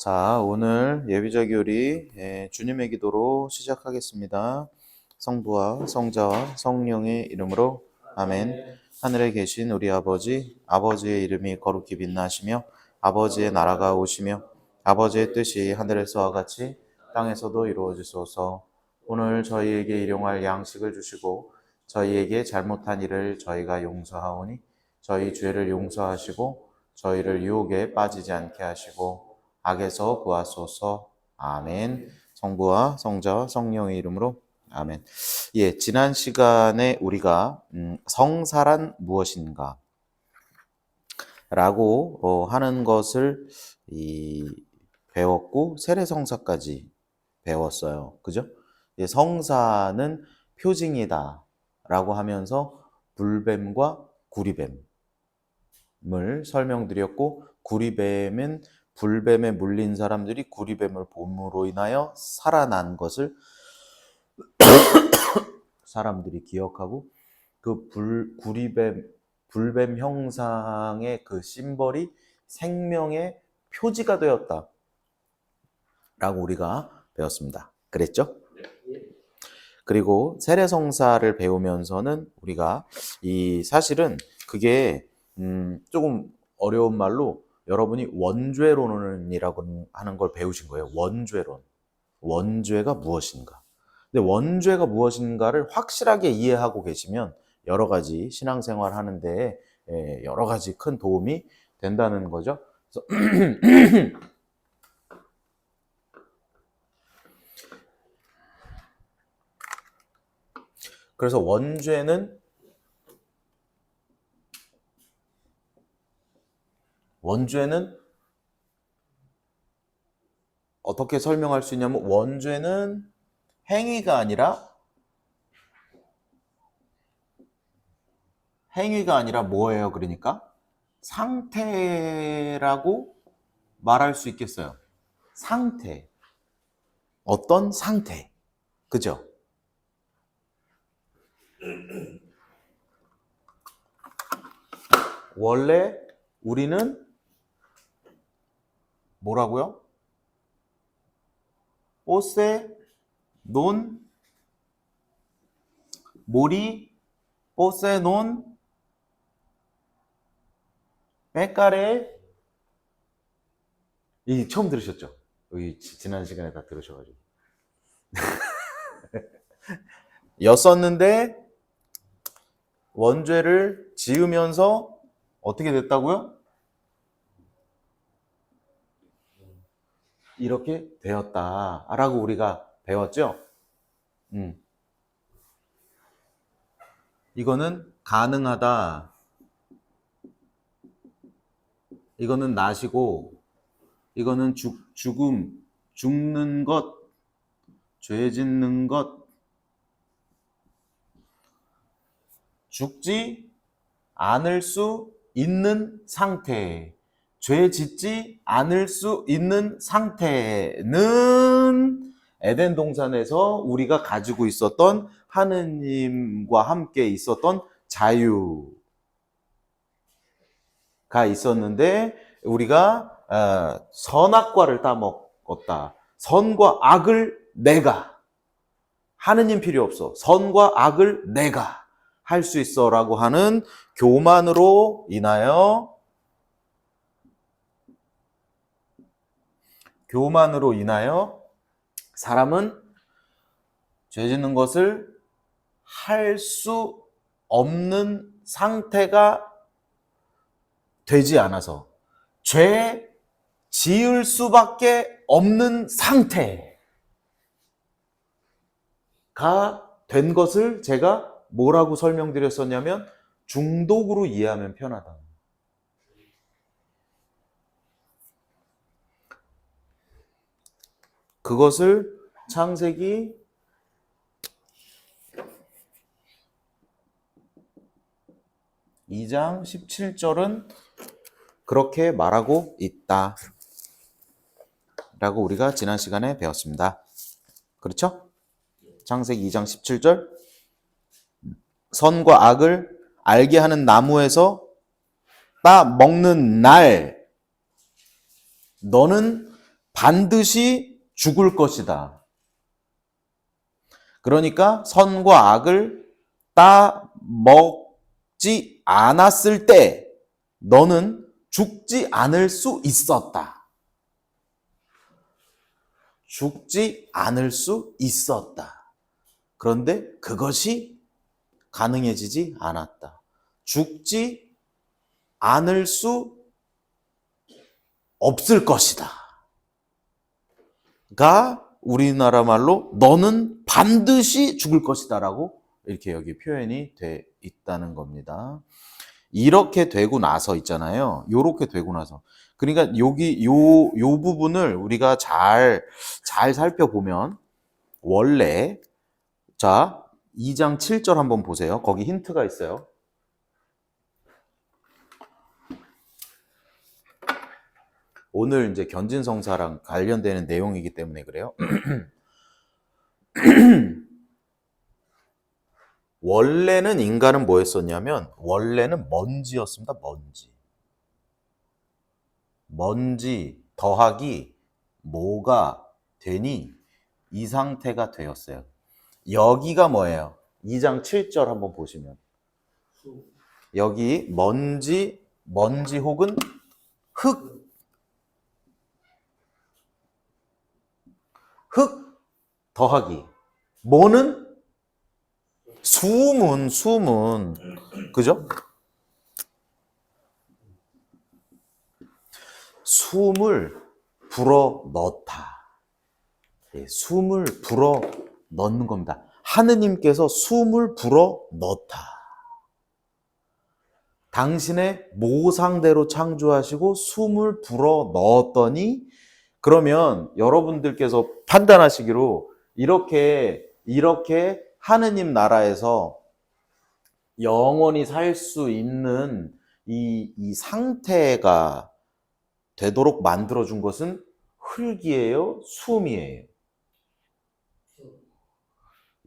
자, 오늘 예비적 요리 주님의 기도로 시작하겠습니다. 성부와 성자와 성령의 이름으로 아멘. 하늘에 계신 우리 아버지, 아버지의 이름이 거룩히 빛나시며 아버지의 나라가 오시며 아버지의 뜻이 하늘에서와 같이 땅에서도 이루어지소서. 오늘 저희에게 일용할 양식을 주시고 저희에게 잘못한 일을 저희가 용서하오니 저희 죄를 용서하시고 저희를 유혹에 빠지지 않게 하시고 악에서 구하소서. 아멘. 성부와 성자와 성령의 이름으로 아멘. 예, 지난 시간에 우리가 성사란 무엇인가 라고 하는 것을 배웠고 세례성사까지 배웠어요. 그죠? 예, 성사는 표징이다 라고 하면서 불뱀과 구리뱀을 설명드렸고, 구리뱀은 불뱀에 물린 사람들이 구리뱀을 봄으로 인하여 살아난 것을 사람들이 기억하고, 그 불뱀 형상의 그 심벌이 생명의 표지가 되었다 라고 우리가 배웠습니다. 그랬죠? 그리고 세례성사를 배우면서는 우리가 사실은 그게 조금 어려운 말로 여러분이 원죄론이라고 하는 걸 배우신 거예요. 원죄론. 원죄가 무엇인가. 근데 원죄가 무엇인가를 확실하게 이해하고 계시면 여러 가지 신앙생활 하는데 여러 가지 큰 도움이 된다는 거죠. 그래서 원죄는 어떻게 설명할 수 있냐면, 원죄는 행위가 아니라 뭐예요? 그러니까 상태라고 말할 수 있겠어요. 상태. 어떤 상태. 그죠? 원래 우리는 뭐라고요? 포세 논 모리 포세 논 빼까레. 이 처음 들으셨죠? 여기 지난 시간에 다 들으셔가지고 였었는데 원죄를 지으면서 어떻게 됐다고요? 이렇게 되었다라고 우리가 배웠죠? 이거는 가능하다. 이거는 나시고, 이거는 죽음, 죽는 것, 죄 짓는 것, 죽지 않을 수 있는 상태, 죄 짓지 않을 수 있는 상태는 에덴 동산에서 우리가 가지고 있었던 하느님과 함께 있었던 자유가 있었는데, 우리가 선악과를 따먹었다. 선과 악을 내가, 하느님 필요 없어, 선과 악을 내가 할 수 있어 라고 하는 교만으로 인하여 사람은 죄 짓는 것을 할 수 없는 상태가 되지 않아서 죄 지을 수밖에 없는 상태가 된 것을 제가 뭐라고 설명드렸었냐면, 중독으로 이해하면 편하다. 그것을 창세기 2장 17절은 그렇게 말하고 있다 라고 우리가 지난 시간에 배웠습니다. 그렇죠? 창세기 2장 17절, 선과 악을 알게 하는 나무에서 따 먹는 날 너는 반드시 죽을 것이다. 그러니까 선과 악을 따먹지 않았을 때 너는 죽지 않을 수 있었다. 죽지 않을 수 있었다. 그런데 그것이 가능해지지 않았다. 죽지 않을 수 없을 것이다. 가 우리나라 말로 너는 반드시 죽을 것이다 라고 이렇게 여기 표현이 돼 있다는 겁니다. 이렇게 되고 나서 있잖아요. 요렇게 되고 나서. 그러니까 여기 요 부분을 우리가 잘 살펴보면 원래 자 2장 7절 한번 보세요. 거기 힌트가 있어요. 오늘 이제 견진성사랑 관련되는 내용이기 때문에 그래요. 원래는 인간은 뭐였었냐면 원래는 먼지였습니다. 먼지 더하기 뭐가 되니 이 상태가 되었어요. 여기가 뭐예요? 2장 7절 한번 보시면 여기 먼지 혹은 흙 더하기 뭐는 수문 그죠? 숨을 불어 넣다. 숨을 불어 넣는 겁니다. 하느님께서 숨을 불어 넣다. 당신의 모상대로 창조하시고 숨을 불어 넣었더니 그러면 여러분들께서 판단하시기로 이렇게 하느님 나라에서 영원히 살 수 있는 이 상태가 되도록 만들어준 것은 흙이에요? 숨이에요?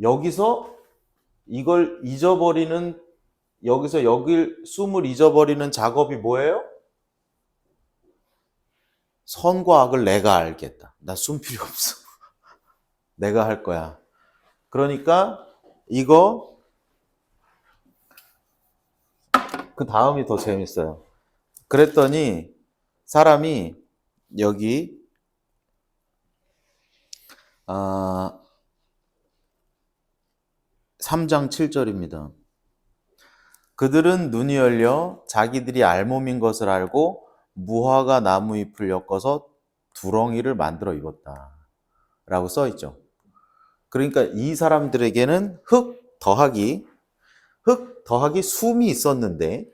여기서 이걸 잊어버리는 여기서 여길 숨을 잊어버리는 작업이 뭐예요? 선과 악을 내가 알겠다. 나 숨 필요 없어. 내가 할 거야. 그러니까 이거 그 다음이 더 재밌어요. 그랬더니 사람이 여기 3장 7절입니다. 그들은 눈이 열려 자기들이 알몸인 것을 알고 무화과 나무 잎을 엮어서 두렁이를 만들어 입었다. 라고 써 있죠. 그러니까 이 사람들에게는 흙 더하기 숨이 있었는데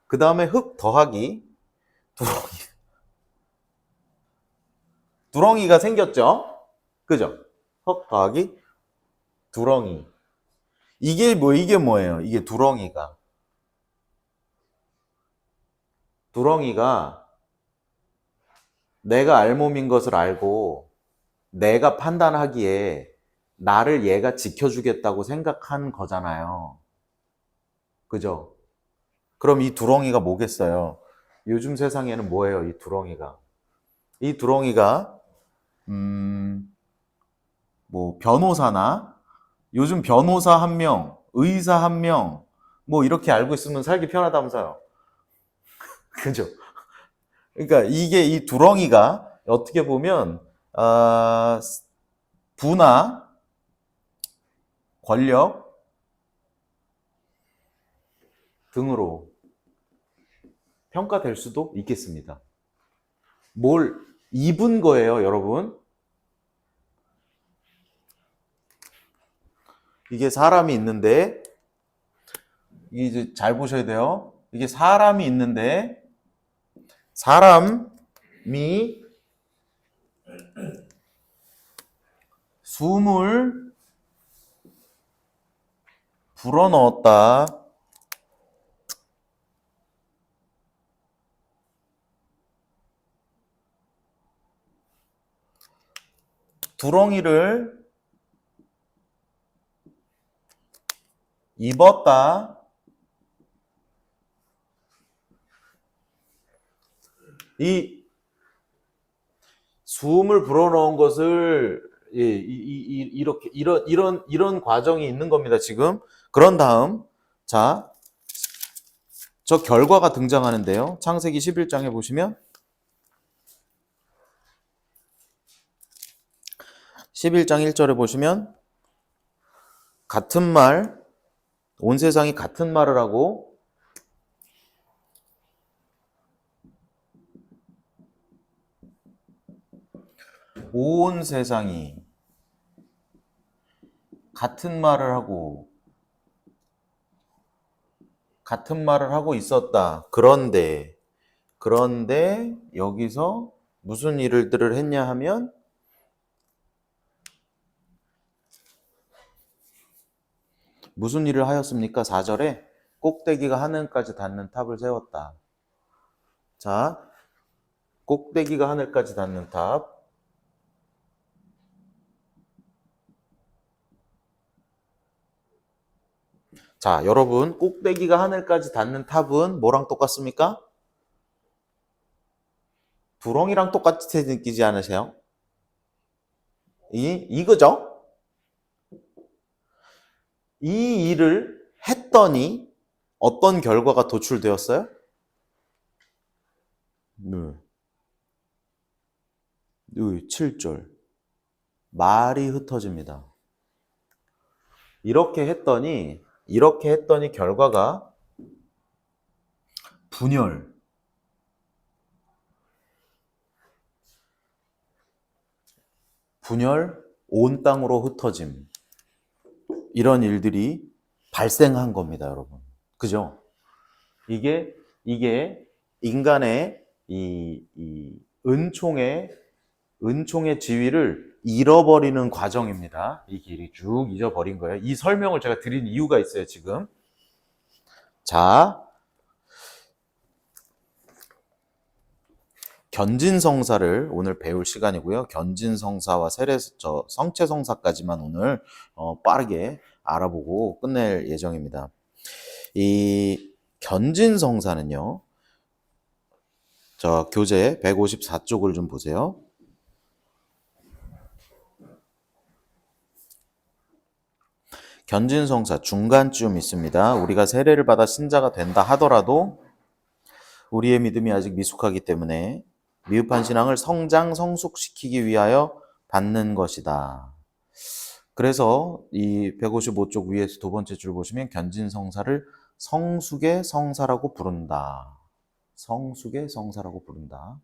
그 다음에 흙 더하기 두렁이가 생겼죠. 그죠? 흙 더하기 두렁이. 이게 뭐예요? 이게 두렁이가 내가 알몸인 것을 알고 내가 판단하기에 나를 얘가 지켜주겠다고 생각한 거잖아요. 그죠? 그럼 이 두렁이가 뭐겠어요? 요즘 세상에는 뭐예요? 이 두렁이가 뭐 변호사나 요즘 변호사 한 명, 의사 한 명, 뭐 이렇게 알고 있으면 살기 편하다면서요. 그죠? 그러니까 이게 이 두렁이가 어떻게 보면 부나 권력 등으로 평가될 수도 있겠습니다. 뭘 입은 거예요, 여러분? 이게 사람이 있는데 이제 잘 보셔야 돼요. 이게 사람이 있는데 사람이 숨을 불어넣었다. 두렁이를 입었다. 이 숨을 불어넣은 것을 이렇게 이런 과정이 있는 겁니다. 지금 그런 다음 자, 저 결과가 등장하는데요. 창세기 11장에 보시면 11장 1절에 보시면 같은 말, 온 세상이 같은 말을 하고 온 세상이 같은 말을 하고 있었다. 그런데 여기서 무슨 일들을 했냐 하면 무슨 일을 하였습니까? 4절에 꼭대기가 하늘까지 닿는 탑을 세웠다. 자, 꼭대기가 하늘까지 닿는 탑. 자, 여러분, 꼭대기가 하늘까지 닿는 탑은 뭐랑 똑같습니까? 두렁이랑 똑같이 느끼지 않으세요? 이거죠? 이 일을 했더니 어떤 결과가 도출되었어요? 네. 7절. 말이 흩어집니다. 이렇게 했더니 결과가 분열. 온 땅으로 흩어짐. 이런 일들이 발생한 겁니다, 여러분. 그죠? 이게 인간의 이 은총의 지위를 잃어버리는 과정입니다. 이 길이 쭉 잊어버린 거예요. 이 설명을 제가 드린 이유가 있어요, 지금. 자, 견진성사를 오늘 배울 시간이고요. 견진성사와 성체성사까지만 오늘 빠르게 알아보고 끝낼 예정입니다. 이 견진성사는요. 저 교재 154쪽을 좀 보세요. 견진성사 중간쯤 있습니다. 우리가 세례를 받아 신자가 된다 하더라도 우리의 믿음이 아직 미숙하기 때문에 미흡한 신앙을 성장, 성숙시키기 위하여 받는 것이다. 그래서 이 155쪽 위에서 두 번째 줄 보시면 견진성사를 성숙의 성사라고 부른다. 성숙의 성사라고 부른다.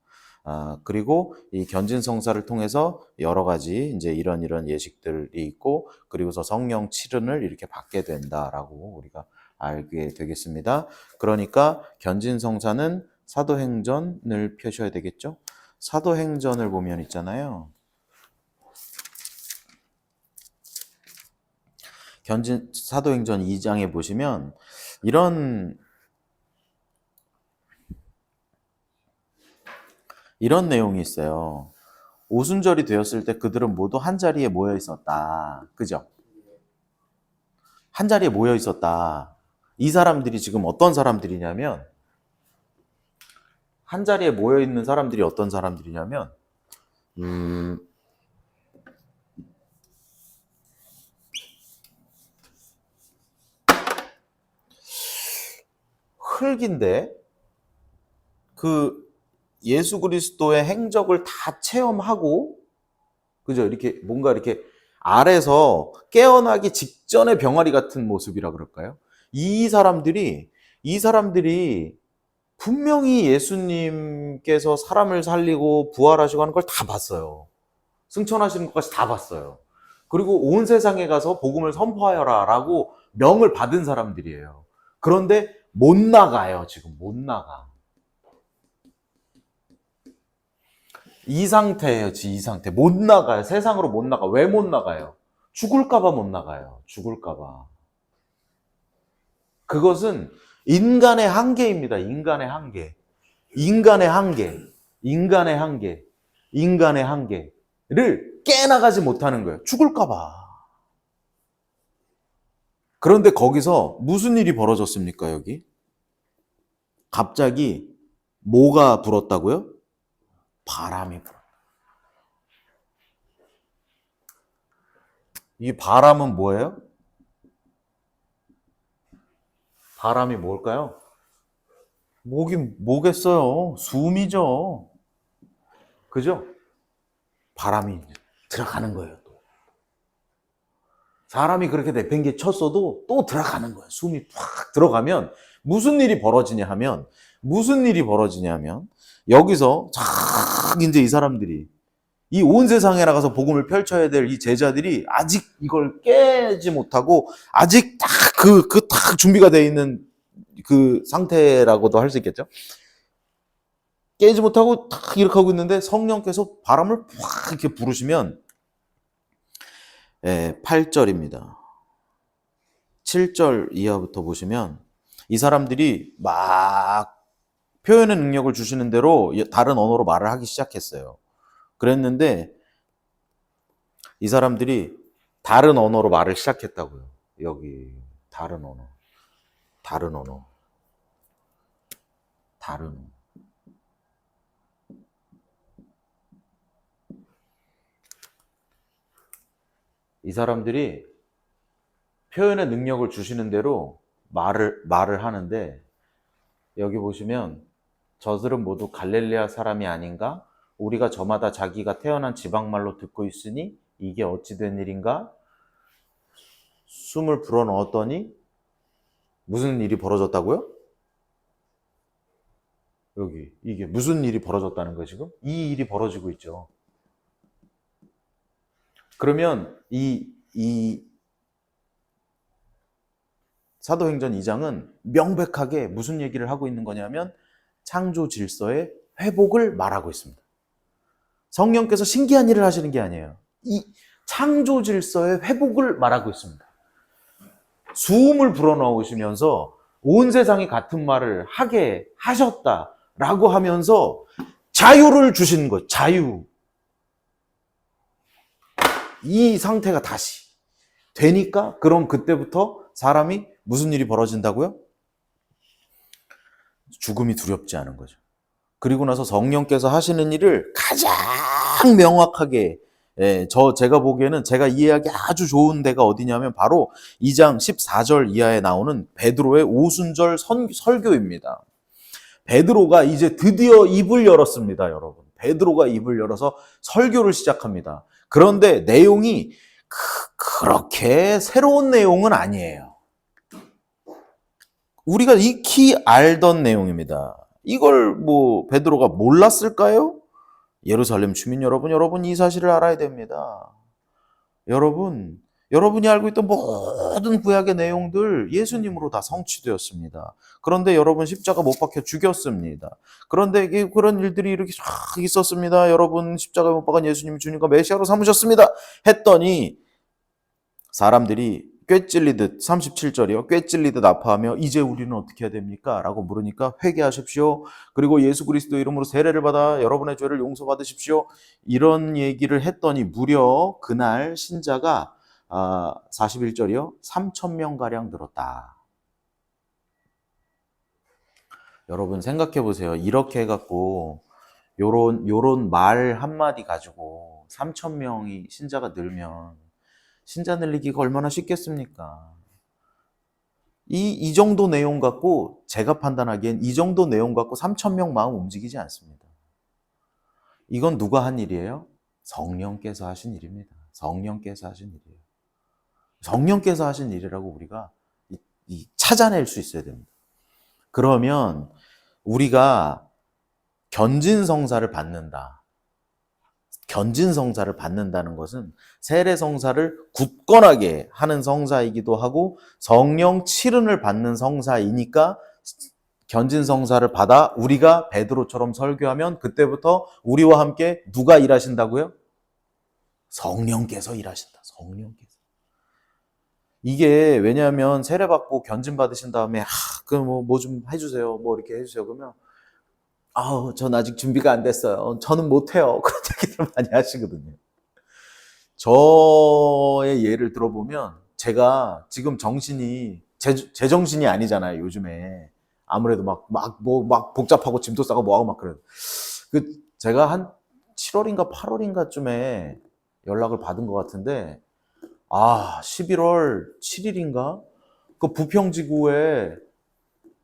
그리고 이 견진성사를 통해서 여러 가지 이제 이런 예식들이 있고 그리고서 성령 칠은을 이렇게 받게 된다라고 우리가 알게 되겠습니다. 그러니까 견진성사는 사도행전을 펴셔야 되겠죠? 사도행전을 보면 있잖아요. 사도행전 2장에 보시면 이런 내용이 있어요. 오순절이 되었을 때 그들은 모두 한 자리에 모여 있었다. 그죠? 한 자리에 모여 있었다. 이 사람들이 지금 어떤 사람들이냐면 한 자리에 모여 있는 사람들이 어떤 사람들이냐면 흙인데 그 예수 그리스도의 행적을 다 체험하고 그죠? 이렇게 뭔가 이렇게 아래서 깨어나기 직전의 병아리 같은 모습이라 그럴까요? 이 사람들이 분명히 예수님께서 사람을 살리고 부활하시고 하는 걸 다 봤어요. 승천하시는 것까지 다 봤어요. 그리고 온 세상에 가서 복음을 선포하여라 라고 명을 받은 사람들이에요. 그런데 못 나가요. 지금 못 나가. 이 상태예요. 이 상태. 못 나가요. 세상으로 못 나가. 왜 못 나가요? 죽을까봐 못 나가요. 죽을까봐. 그것은 인간의 한계입니다. 인간의 한계. 인간의 한계를 깨나가지 못하는 거예요. 죽을까봐. 그런데 거기서 무슨 일이 벌어졌습니까, 여기? 갑자기 뭐가 불었다고요? 바람이 불었다. 이 바람은 뭐예요? 바람이 뭘까요? 뭐겠어요? 숨이죠. 그죠? 바람이 들어가는 거예요. 또. 사람이 그렇게 내팽개 쳤어도 또 들어가는 거예요. 숨이 팍 들어가면 무슨 일이 벌어지냐 하면 여기서 쫙 이제 이 사람들이 이 온 세상에 나가서 복음을 펼쳐야 될 이 제자들이 아직 이걸 깨지 못하고 아직 딱 딱 준비가 되어 있는 그 상태라고도 할 수 있겠죠. 깨지 못하고 딱 이렇게 하고 있는데 성령께서 바람을 팍 이렇게 부르시면 8절입니다. 7절 이하부터 보시면 이 사람들이 막 표현의 능력을 주시는 대로 다른 언어로 말을 하기 시작했어요. 그랬는데 이 사람들이 다른 언어로 말을 시작했다고요. 여기 다른 언어. 이 사람들이 표현의 능력을 주시는 대로 말을 하는데 여기 보시면 저들은 모두 갈릴레아 사람이 아닌가? 우리가 저마다 자기가 태어난 지방말로 듣고 있으니 이게 어찌 된 일인가? 숨을 불어넣었더니 무슨 일이 벌어졌다고요? 여기 이게 무슨 일이 벌어졌다는 거예요 지금? 이 일이 벌어지고 있죠. 그러면 이 사도행전 2장은 명백하게 무슨 얘기를 하고 있는 거냐면 창조 질서의 회복을 말하고 있습니다. 성령께서 신기한 일을 하시는 게 아니에요. 이 창조 질서의 회복을 말하고 있습니다. 숨을 불어넣으시면서 온 세상이 같은 말을 하게 하셨다라고 하면서 자유를 주시는 거예요. 자유. 이 상태가 다시 되니까 그럼 그때부터 사람이 무슨 일이 벌어진다고요? 죽음이 두렵지 않은 거죠. 그리고 나서 성령께서 하시는 일을 가장 명확하게 제가 보기에는 제가 이해하기 아주 좋은 데가 어디냐면 바로 2장 14절 이하에 나오는 베드로의 오순절 설교입니다. 베드로가 이제 드디어 입을 열었습니다, 여러분. 베드로가 입을 열어서 설교를 시작합니다. 그런데 내용이 그렇게 새로운 내용은 아니에요. 우리가 익히 알던 내용입니다. 이걸 베드로가 몰랐을까요? 예루살렘 주민 여러분 이 사실을 알아야 됩니다. 여러분이 알고 있던 모든 구약의 내용들 예수님으로 다 성취되었습니다. 그런데 여러분 십자가 못 박혀 죽였습니다. 그런데 그런 일들이 이렇게 쫙 있었습니다. 여러분 십자가에 못 박은 예수님이 주님과 메시아로 삼으셨습니다. 했더니 사람들이 꿰찔리듯 37절이요. 꿰찔리듯 아파하며 이제 우리는 어떻게 해야 됩니까? 라고 물으니까 회개하십시오. 그리고 예수 그리스도 이름으로 세례를 받아 여러분의 죄를 용서받으십시오. 이런 얘기를 했더니 무려 그날 신자가 41절이요. 3,000명가량 늘었다. 여러분 생각해 보세요. 이렇게 해갖고 요런 말 한마디 가지고 3,000명이 신자가 늘면 신자 늘리기가 얼마나 쉽겠습니까? 이 정도 내용 갖고 제가 판단하기엔 이 정도 내용 갖고 3,000명 마음 움직이지 않습니다. 이건 누가 한 일이에요? 성령께서 하신 일입니다. 성령께서 하신 일이에요. 성령께서 하신 일이라고 우리가 찾아낼 수 있어야 됩니다. 그러면 우리가 견진성사를 받는다. 견진성사를 받는다는 것은 세례성사를 굳건하게 하는 성사이기도 하고 성령 칠흔을 받는 성사이니까 견진성사를 받아 우리가 베드로처럼 설교하면 그때부터 우리와 함께 누가 일하신다고요? 성령께서 일하신다. 성령께서. 이게 왜냐하면 세례받고 견진 받으신 다음에 뭐 좀 해주세요. 뭐 이렇게 해주세요. 그러면 전 아직 준비가 안 됐어요. 저는 못해요. 그런 얘기들 많이 하시거든요. 저의 예를 들어보면 제가 지금 정신이 제 정신이 아니잖아요. 요즘에 아무래도 막 복잡하고 짐도 싸고 뭐하고 막 그래요. 제가 한 7월인가 8월인가쯤에 연락을 받은 것 같은데 11월 7일인가? 그 부평지구에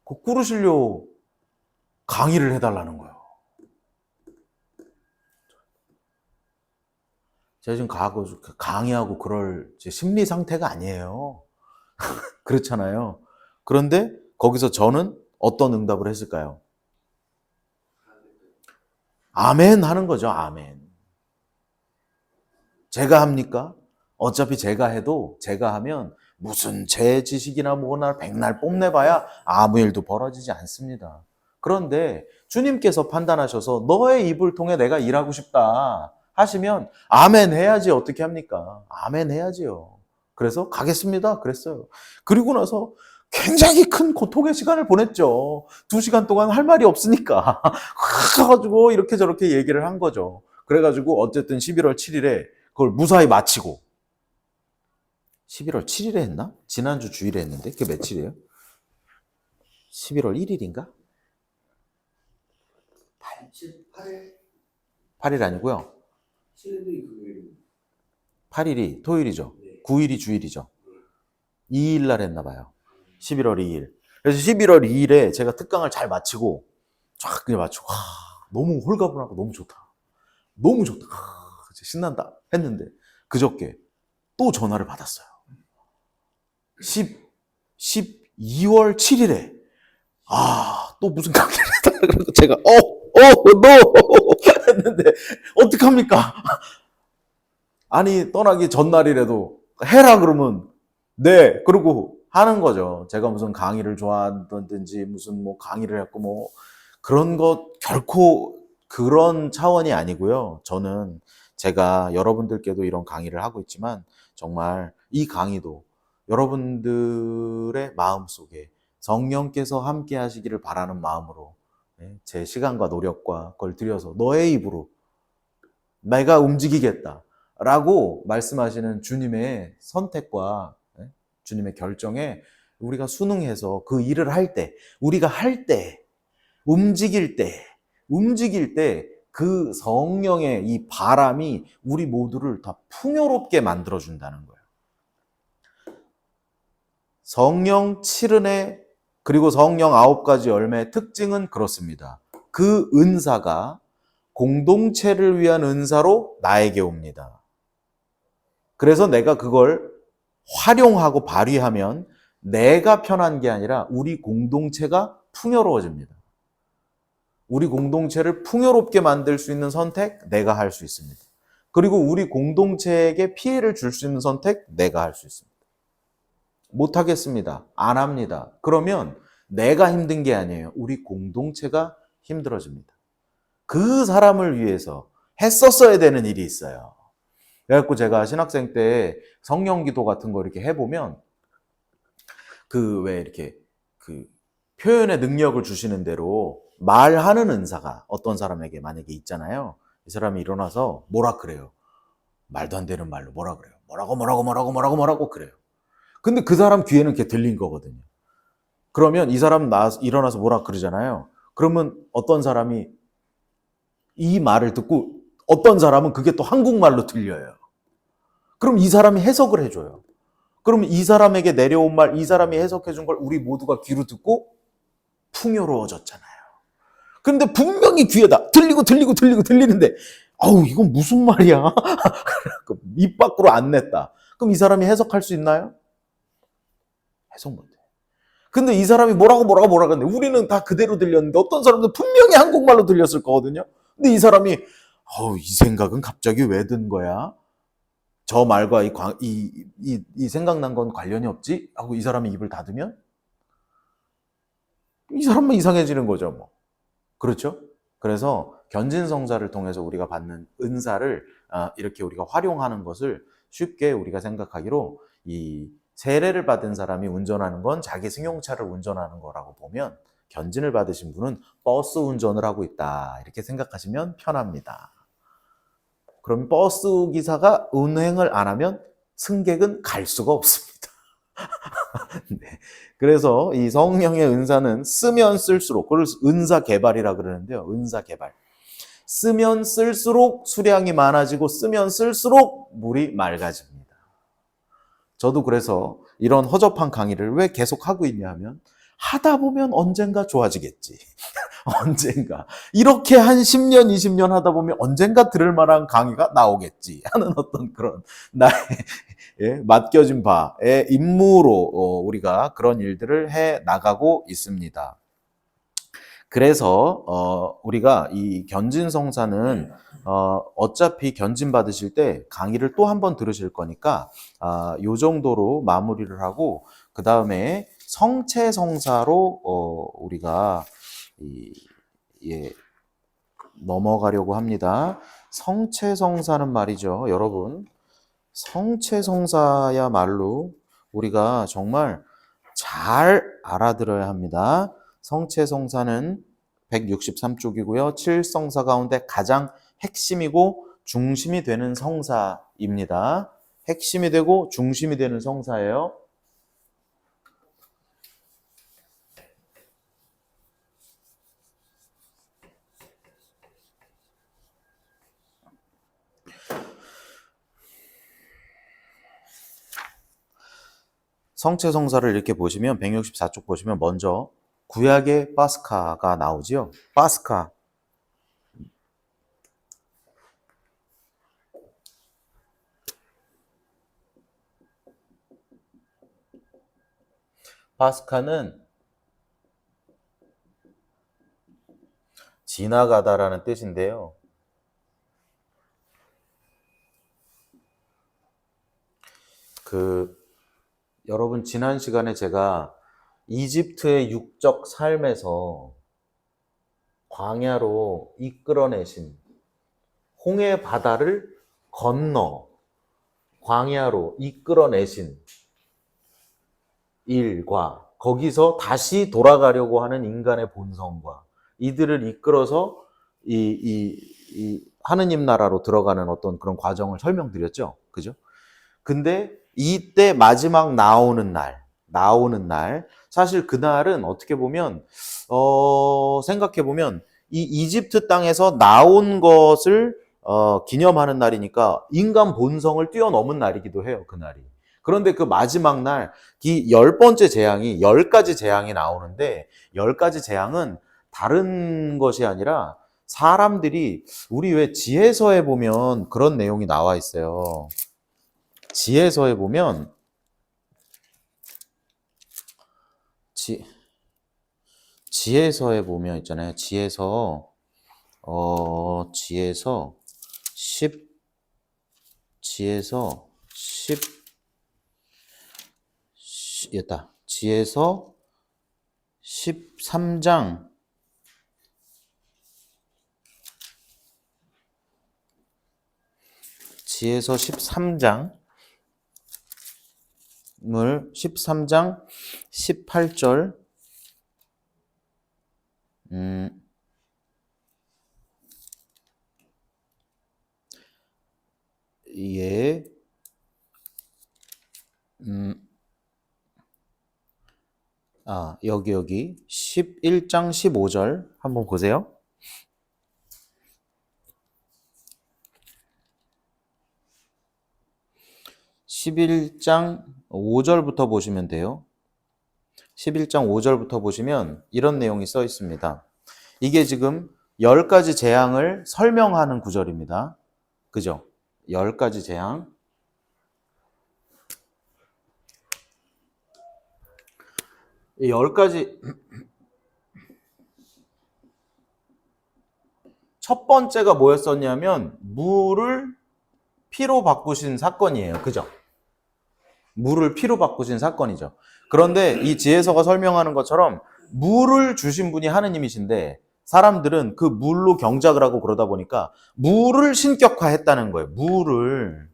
그 꾸르실료 강의를 해달라는 거예요. 제가 지금 강의하고 그럴 제 심리 상태가 아니에요. 그렇잖아요. 그런데 거기서 저는 어떤 응답을 했을까요? 아멘 하는 거죠. 아멘. 제가 합니까? 어차피 제가 해도 제가 하면 무슨 제 지식이나 뭐나 백날 뽐내봐야 아무 일도 벌어지지 않습니다. 그런데 주님께서 판단하셔서 너의 입을 통해 내가 일하고 싶다 하시면 아멘 해야지. 어떻게 합니까? 아멘 해야지요. 그래서 가겠습니다 그랬어요. 그리고 나서 굉장히 큰 고통의 시간을 보냈죠. 2시간 동안 할 말이 없으니까 가가지고 이렇게 저렇게 얘기를 한 거죠. 그래가지고 어쨌든 11월 7일에 그걸 무사히 마치고 11월 7일에 했나? 지난주 주일에 했는데 그게 며칠이에요? 11월 1일인가? 8일 8일 아니고요. 7일이 금요일. 8일이 토요일이죠. 네. 9일이 주일이죠. 2일 날 했나 봐요. 11월 2일. 그래서 11월 2일에 제가 특강을 잘 마치고 쫙 그냥 마치고 너무 홀가분하고 너무 좋다. 너무 좋다. 신난다 했는데 그저께 또 전화를 받았어요. 12월 7일에 또 무슨 강의를 했다. 그래서 제가 no 했는데 어떡합니까? 아니 떠나기 전날이라도 해라 그러면 네 그러고 하는 거죠. 제가 무슨 강의를 좋아한다든지 무슨 뭐 강의를 했고 뭐 그런 것 결코 그런 차원이 아니고요. 저는 제가 여러분들께도 이런 강의를 하고 있지만 정말 이 강의도 여러분들의 마음속에 성령께서 함께 하시기를 바라는 마음으로 제 시간과 노력과 그걸 들여서 너의 입으로 내가 움직이겠다 라고 말씀하시는 주님의 선택과 주님의 결정에 우리가 순응해서 그 일을 할 때, 우리가 할 때, 움직일 때 그 성령의 이 바람이 우리 모두를 다 풍요롭게 만들어준다는 거예요. 성령 7은혜 그리고 성령 9가지 열매의 특징은 그렇습니다. 그 은사가 공동체를 위한 은사로 나에게 옵니다. 그래서 내가 그걸 활용하고 발휘하면 내가 편한 게 아니라 우리 공동체가 풍요로워집니다. 우리 공동체를 풍요롭게 만들 수 있는 선택 내가 할 수 있습니다. 그리고 우리 공동체에게 피해를 줄 수 있는 선택 내가 할 수 있습니다. 못하겠습니다. 안 합니다. 그러면 내가 힘든 게 아니에요. 우리 공동체가 힘들어집니다. 그 사람을 위해서 했었어야 되는 일이 있어요. 그래갖고 제가 신학생 때 성령 기도 같은 거 이렇게 해보면 그 왜 이렇게 그 표현의 능력을 주시는 대로 말하는 은사가 어떤 사람에게 만약에 있잖아요. 이 사람이 일어나서 뭐라 그래요. 말도 안 되는 말로 뭐라 그래요. 뭐라고 그래요. 근데 그 사람 귀에는 그게 들린 거거든요. 그러면 이 사람 일어나서 뭐라 그러잖아요. 그러면 어떤 사람이 이 말을 듣고 어떤 사람은 그게 또 한국말로 들려요. 그럼 이 사람이 해석을 해줘요. 그러면 이 사람에게 내려온 말, 이 사람이 해석해준 걸 우리 모두가 귀로 듣고 풍요로워졌잖아요. 그런데 분명히 귀에다 들리는데 이건 무슨 말이야? 입 밖으로 안 냈다. 그럼 이 사람이 해석할 수 있나요? 해석 못해. 근데 이 사람이 뭐라고 하는데 우리는 다 그대로 들렸는데 어떤 사람도 분명히 한국말로 들렸을 거거든요. 근데 이 사람이 이 생각은 갑자기 왜 든 거야? 저 말과 이 생각난 건 관련이 없지? 하고 이 사람이 입을 닫으면 이 사람만 이상해지는 거죠, 뭐. 그렇죠? 그래서 견진성사를 통해서 우리가 받는 은사를 이렇게 우리가 활용하는 것을 쉽게 우리가 생각하기로 이 세례를 받은 사람이 운전하는 건 자기 승용차를 운전하는 거라고 보면 견진을 받으신 분은 버스 운전을 하고 있다. 이렇게 생각하시면 편합니다. 그럼 버스 기사가 운행을 안 하면 승객은 갈 수가 없습니다. 네. 그래서 이 성령의 은사는 쓰면 쓸수록, 그걸 은사 개발이라 그러는데요. 은사 개발. 쓰면 쓸수록 수량이 많아지고 쓰면 쓸수록 물이 맑아집니다. 저도 그래서 이런 허접한 강의를 왜 계속 하고 있냐 하면 하다 보면 언젠가 좋아지겠지. 언젠가. 이렇게 한 10년, 20년 하다 보면 언젠가 들을 만한 강의가 나오겠지 하는 어떤 그런 나의 맡겨진 바의 임무로 우리가 그런 일들을 해 나가고 있습니다. 그래서 우리가 이 견진성사는 어차피 견진 받으실 때 강의를 또 한 번 들으실 거니까 요 정도로 마무리를 하고 그 다음에 성체성사로 우리가 넘어가려고 합니다. 성체성사는 말이죠, 여러분. 성체성사야말로 우리가 정말 잘 알아들어야 합니다. 성체성사는 163쪽이고요. 7성사 가운데 가장 핵심이고 중심이 되는 성사입니다. 핵심이 되고 중심이 되는 성사예요. 성체성사를 이렇게 보시면 164쪽 보시면 먼저 구약의 파스카가 나오지요. 파스카. 파스카는 지나가다라는 뜻인데요. 여러분 지난 시간에 제가 이집트의 육적 삶에서 광야로 이끌어내신 홍해 바다를 건너 광야로 이끌어내신 일과 거기서 다시 돌아가려고 하는 인간의 본성과 이들을 이끌어서 이 하느님 나라로 들어가는 어떤 그런 과정을 설명드렸죠. 그죠? 근데 이때 마지막 나오는 날, 사실 그날은 어떻게 보면, 생각해보면, 이 이집트 땅에서 나온 것을, 기념하는 날이니까 인간 본성을 뛰어넘은 날이기도 해요, 그날이. 그런데 그 마지막 날, 이 10번째 재앙이, 10가지 재앙이 나오는데, 10가지 재앙은 다른 것이 아니라 사람들이, 우리 왜 지혜서에 보면 그런 내용이 나와 있어요. 지혜서에 보면 지혜서에 보면 있잖아요. 지혜서 10 지혜서 13장 지혜서 13장 18절 여기 11장 15절 한번 보세요. 11장 5절부터 보시면 돼요. 11장 5절부터 보시면 이런 내용이 써 있습니다. 이게 지금 10가지 재앙을 설명하는 구절입니다. 그죠? 10가지 재앙. 이 10가지 첫 번째가 뭐였었냐면 물을 피로 바꾸신 사건이에요. 그죠? 물을 피로 바꾸신 사건이죠. 그런데 이 지혜서가 설명하는 것처럼 물을 주신 분이 하느님이신데 사람들은 그 물로 경작을 하고 그러다 보니까 물을 신격화했다는 거예요. 물을.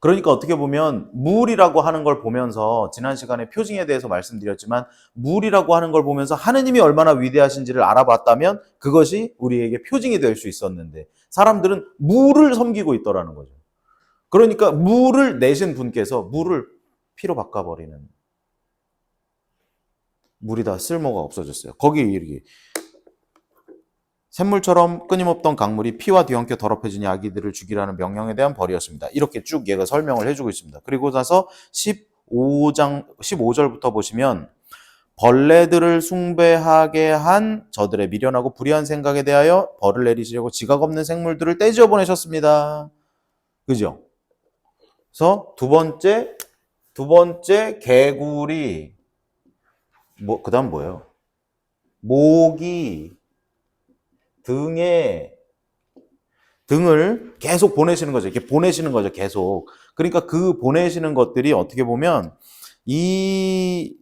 그러니까 어떻게 보면 물이라고 하는 걸 보면서 지난 시간에 표징에 대해서 말씀드렸지만 물이라고 하는 걸 보면서 하느님이 얼마나 위대하신지를 알아봤다면 그것이 우리에게 표징이 될 수 있었는데 사람들은 물을 섬기고 있더라는 거죠. 그러니까 물을 내신 분께서 물을 피로 바꿔버리는, 물이 다 쓸모가 없어졌어요. 거기 이렇게 샘물처럼 끊임없던 강물이 피와 뒤엉켜 더럽혀진 아기들을 죽이라는 명령에 대한 벌이었습니다. 이렇게 쭉 얘가 설명을 해주고 있습니다. 그리고 나서 15절부터 보시면 벌레들을 숭배하게 한 저들의 미련하고 불의한 생각에 대하여 벌을 내리시려고 지각 없는 생물들을 떼지어 보내셨습니다. 그죠? 그래서 두 번째 개구리, 그 다음 뭐예요? 모기, 등을 계속 보내시는 거죠. 이렇게 보내시는 거죠. 계속. 그러니까 그 보내시는 것들이 어떻게 보면 이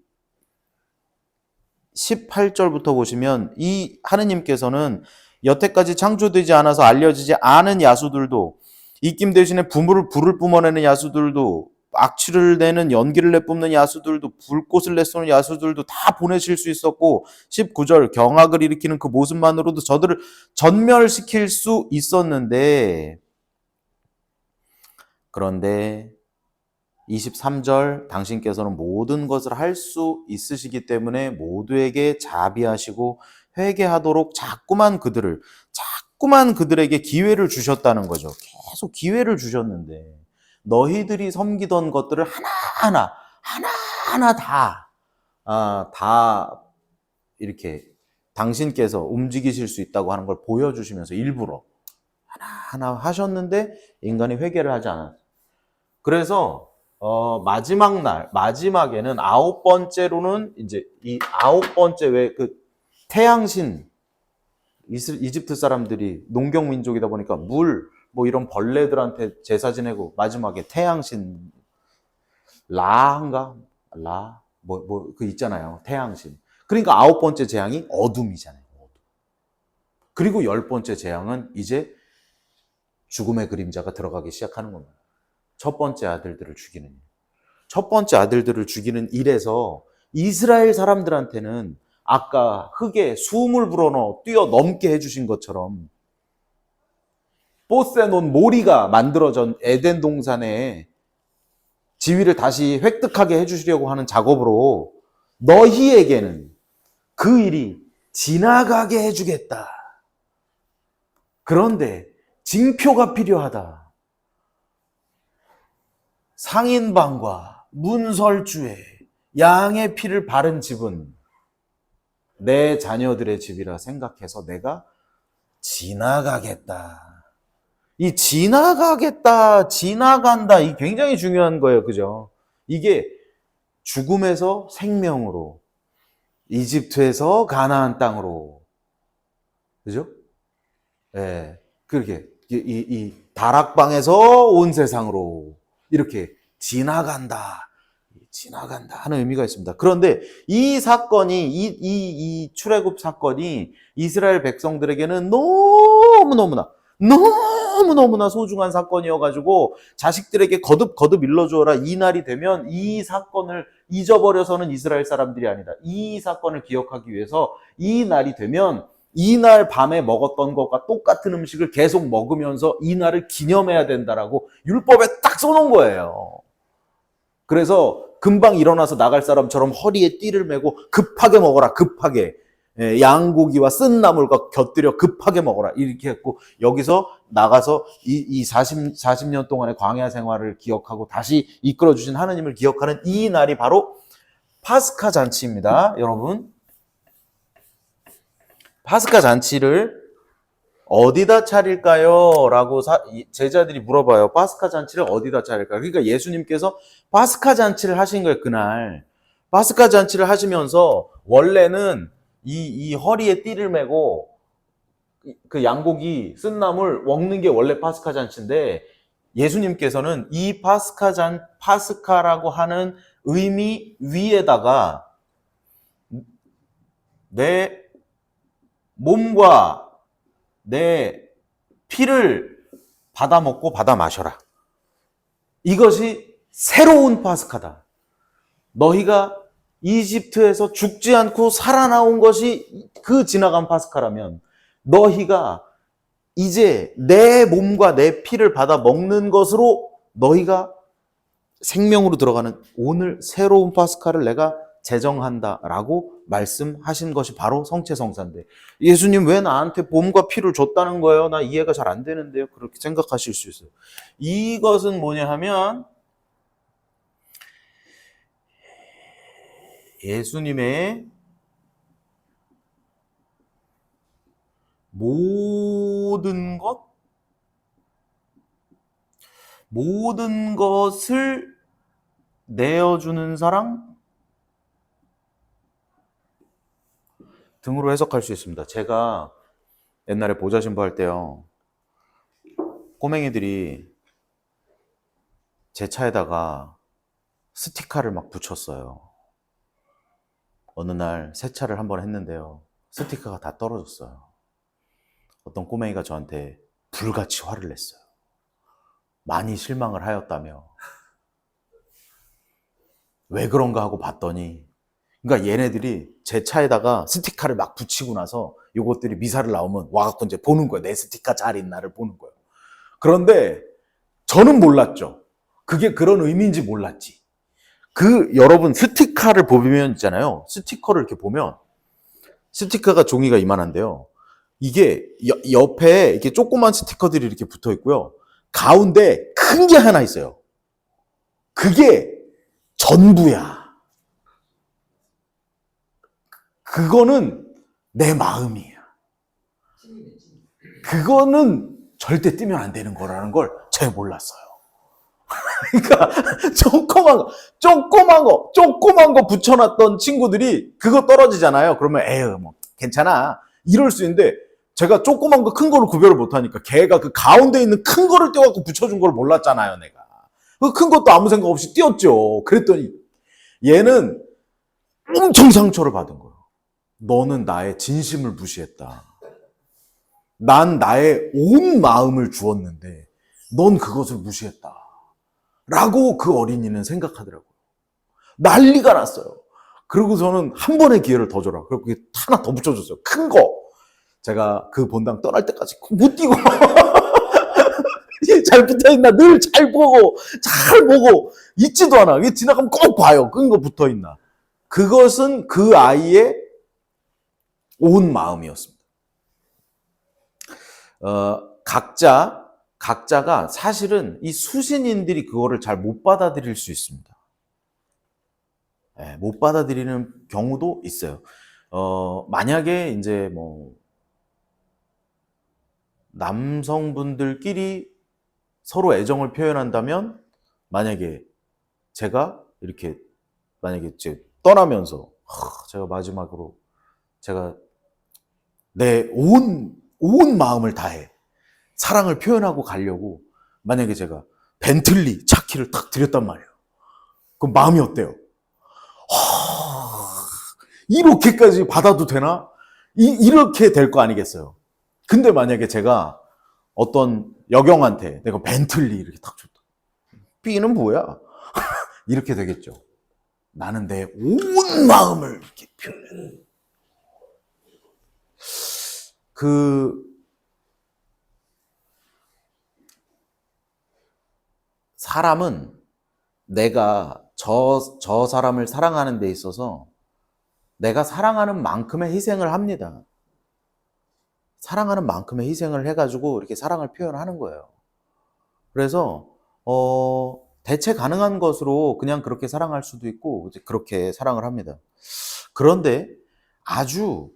18절부터 보시면 이 하느님께서는 여태까지 창조되지 않아서 알려지지 않은 야수들도 입김 대신에 불을 뿜어내는 야수들도 악취를 내는 연기를 내뿜는 야수들도 불꽃을 내쏘는 야수들도 다 보내실 수 있었고 19절 경악을 일으키는 그 모습만으로도 저들을 전멸시킬 수 있었는데 그런데 23절 당신께서는 모든 것을 할 수 있으시기 때문에 모두에게 자비하시고 회개하도록 자꾸만 그들에게 기회를 주셨다는 거죠. 계속 기회를 주셨는데 너희들이 섬기던 것들을 하나하나 다 이렇게 당신께서 움직이실 수 있다고 하는 걸 보여주시면서 일부러 하나하나 하셨는데 인간이 회개를 하지 않았어요. 그래서 마지막에는 9번째로는 이제 이 9번째 왜 그 태양신 이집트 사람들이 농경민족이다 보니까 뭐 이런 벌레들한테 제사 지내고 마지막에 태양신 그 있잖아요. 태양신. 그러니까 9번째 재앙이 어둠이잖아요. 그리고 10번째 재앙은 이제 죽음의 그림자가 들어가기 시작하는 겁니다. 첫 번째 아들들을 죽이는 일. 첫 번째 아들들을 죽이는 일에서 이스라엘 사람들한테는 아까 흙에 숨을 불어넣어 뛰어넘게 해주신 것처럼 보세논 모리가 만들어진 에덴 동산에 지위를 다시 획득하게 해주시려고 하는 작업으로 너희에게는 그 일이 지나가게 해주겠다. 그런데 징표가 필요하다. 상인방과 문설주에 양의 피를 바른 집은 내 자녀들의 집이라 생각해서 내가 지나가겠다. 이 지나가겠다, 지나간다, 이 굉장히 중요한 거예요. 그죠? 이게 죽음에서 생명으로, 이집트에서 가나안 땅으로, 그죠? 예. 그렇게, 이 다락방에서 온 세상으로, 이렇게 지나간다 하는 의미가 있습니다. 그런데 이 사건이, 이 출애굽 사건이 이스라엘 백성들에게는 너무너무나 소중한 사건이어가지고 자식들에게 거듭 일러주어라. 이 날이 되면 이 사건을 잊어버려서는 이스라엘 사람들이 아니다. 이 사건을 기억하기 위해서 이 날이 되면 이날 밤에 먹었던 것과 똑같은 음식을 계속 먹으면서 이 날을 기념해야 된다라고 율법에 딱 써놓은 거예요. 그래서 금방 일어나서 나갈 사람처럼 허리에 띠를 메고 급하게 먹어라. 급하게. 양고기와 쓴 나물과 곁들여 급하게 먹어라. 이렇게 했고 여기서 나가서 이 40년 동안의 광야 생활을 기억하고 다시 이끌어주신 하느님을 기억하는 이 날이 바로 파스카 잔치입니다. 여러분. 파스카 잔치를 어디다 차릴까요? 라고 제자들이 물어봐요. 파스카 잔치를 어디다 차릴까요? 그러니까 예수님께서 파스카 잔치를 하신 거예요, 그날. 파스카 잔치를 하시면서 원래는 이 허리에 띠를 메고 그 양고기 쓴나물 먹는 게 원래 파스카 잔치인데 예수님께서는 이 파스카라고 하는 의미 위에다가 내 몸과 내 피를 받아 먹고 받아 마셔라. 이것이 새로운 파스카다. 너희가 이집트에서 죽지 않고 살아나온 것이 그 지나간 파스카라면 너희가 이제 내 몸과 내 피를 받아 먹는 것으로 너희가 생명으로 들어가는 오늘 새로운 파스카를 내가 제정한다라고 말씀하신 것이 바로 성체성사인데 예수님 왜 나한테 몸과 피를 줬다는 거예요? 나 이해가 잘 안 되는데요. 그렇게 생각하실 수 있어요. 이것은 뭐냐 하면 예수님의 모든 것을 내어주는 사랑 등으로 해석할 수 있습니다. 제가 옛날에 보좌 신부할 때요, 꼬맹이들이 제 차에다가 스티커를 막 붙였어요. 어느 날 세차를 한번 했는데요, 스티커가 다 떨어졌어요. 어떤 꼬맹이가 저한테 불같이 화를 냈어요. 많이 실망을 하였다며. 왜 그런가 하고 봤더니, 그러니까 얘네들이 제 차에다가 스티커를 막 붙이고 나서 요것들이 미사를 나오면 와갖고 이제 보는 거예요. 내 스티커 잘 있나를 보는 거예요. 그런데 저는 몰랐죠. 그게 그런 의미인지 몰랐지. 여러분 스티커를 보면 있잖아요. 스티커를 이렇게 보면 스티커가 종이가 이만한데요. 이게 옆에 이렇게 조그만 스티커들이 이렇게 붙어 있고요. 가운데 큰 게 하나 있어요. 그게 전부야. 그거는 내 마음이야. 그거는 절대 뜨면 안 되는 거라는 걸 제가 몰랐어요. 그러니까 조그만 거 붙여놨던 친구들이 그거 떨어지잖아요. 그러면 에휴 뭐 괜찮아 이럴 수 있는데 제가 조그만 거 큰 거를 구별을 못하니까 걔가 그 가운데 있는 큰 거를 떼어갖고 붙여준 걸 몰랐잖아요. 내가 그 큰 것도 아무 생각 없이 띄웠죠. 그랬더니 얘는 엄청 상처를 받은 거예요. 너는 나의 진심을 무시했다. 난 나의 온 마음을 주었는데 넌 그것을 무시했다. 라고 그 어린이는 생각하더라고요. 난리가 났어요. 그리고 저는 한 번의 기회를 더 줘라. 그리고 그게 하나 더 붙여줬어요. 큰 거. 제가 그 본당 떠날 때까지 못 뛰고 잘 붙어있나 늘 잘 보고 잊지도 않아. 이게 지나가면 꼭 봐요. 큰 거 붙어있나. 그것은 그 아이의 온 마음이었습니다. 각자가 사실은 이 수신인들이 그거를 잘 못 받아들일 수 있습니다. 못 받아들이는 경우도 있어요. 만약에 이제 뭐 남성분들끼리 서로 애정을 표현한다면 만약에 제가 이렇게 만약에 떠나면서 제가 마지막으로 제가 내 온 마음을 다해 사랑을 표현하고 가려고 만약에 제가 벤틀리 차키를 탁 드렸단 말이에요. 그럼 마음이 어때요? 이렇게까지 받아도 되나? 이렇게 될 거 아니겠어요? 근데 만약에 제가 어떤 여경한테 내가 벤틀리 이렇게 탁 줬다. B는 뭐야? 이렇게 되겠죠. 나는 내 온 마음을 이렇게 표현해. 사람은 내가 저 사람을 사랑하는 데 있어서 내가 사랑하는 만큼의 희생을 합니다. 사랑하는 만큼의 희생을 해가지고 이렇게 사랑을 표현하는 거예요. 그래서 대체 가능한 것으로 그냥 그렇게 사랑할 수도 있고 그렇게 사랑을 합니다. 그런데 아주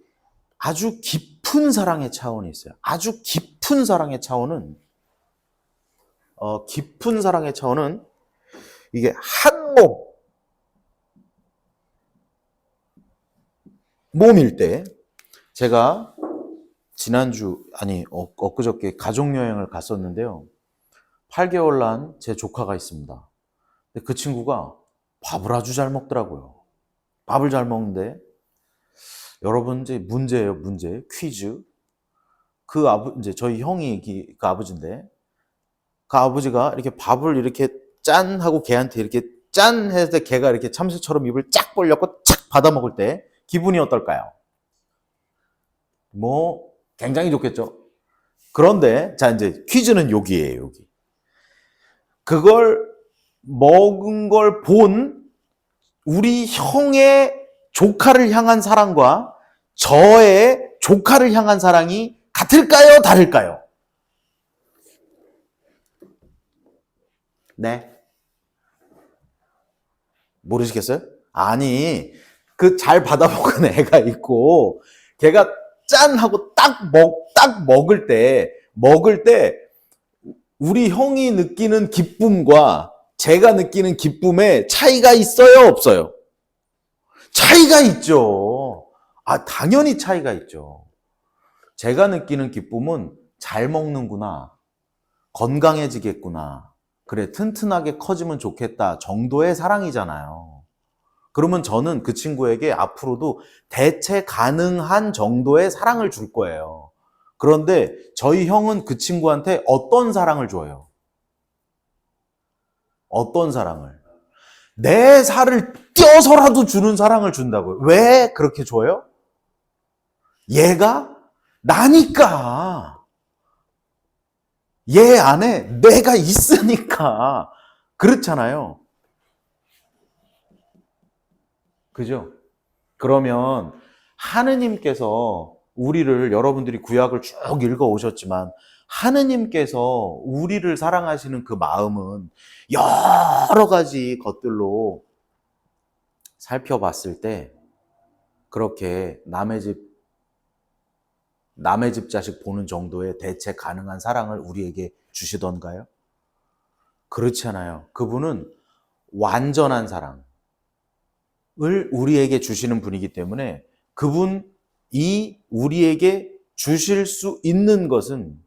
깊은 사랑의 차원이 있어요. 아주 깊은 사랑의 차원은 이게 한 몸일 때 제가 엊그저께 가족여행을 갔었는데요. 8개월 난 제 조카가 있습니다. 근데 그 친구가 밥을 아주 잘 먹더라고요. 밥을 잘 먹는데 여러분 이제 문제예요, 문제. 퀴즈. 이제 저희 형이 그 아버지인데 그 아버지가 이렇게 밥을 이렇게 짠 하고 걔한테 이렇게 짠 했을 때 걔가 이렇게 참새처럼 입을 쫙 벌렸고 착 받아 먹을 때 기분이 어떨까요? 뭐 굉장히 좋겠죠. 그런데 자 이제 퀴즈는 여기예요, 여기. 그걸 먹은 걸 본 우리 형의 조카를 향한 사랑과 저의 조카를 향한 사랑이 같을까요? 다를까요? 네. 모르시겠어요? 아니, 그 잘 받아먹은 애가 있고, 걔가 짠 하고 딱 먹을 때, 우리 형이 느끼는 기쁨과 제가 느끼는 기쁨에 차이가 있어요? 없어요? 차이가 있죠. 아, 당연히 차이가 있죠. 제가 느끼는 기쁨은 잘 먹는구나. 건강해지겠구나. 그래, 튼튼하게 커지면 좋겠다 정도의 사랑이잖아요. 그러면 저는 그 친구에게 앞으로도 대체 가능한 정도의 사랑을 줄 거예요. 그런데 저희 형은 그 친구한테 어떤 사랑을 줘요? 어떤 사랑을? 내 살을 떼어서라도 주는 사랑을 준다고요. 왜 그렇게 줘요? 얘가 나니까. 얘 안에 내가 있으니까. 그렇잖아요. 그죠? 그러면 하느님께서 우리를, 여러분들이 구약을 쭉 읽어 오셨지만 하느님께서 우리를 사랑하시는 그 마음은 여러 가지 것들로 살펴봤을 때 그렇게 남의 집 자식 보는 정도의 대체 가능한 사랑을 우리에게 주시던가요? 그렇지 않아요. 그분은 완전한 사랑을 우리에게 주시는 분이기 때문에 그분이 우리에게 주실 수 있는 것은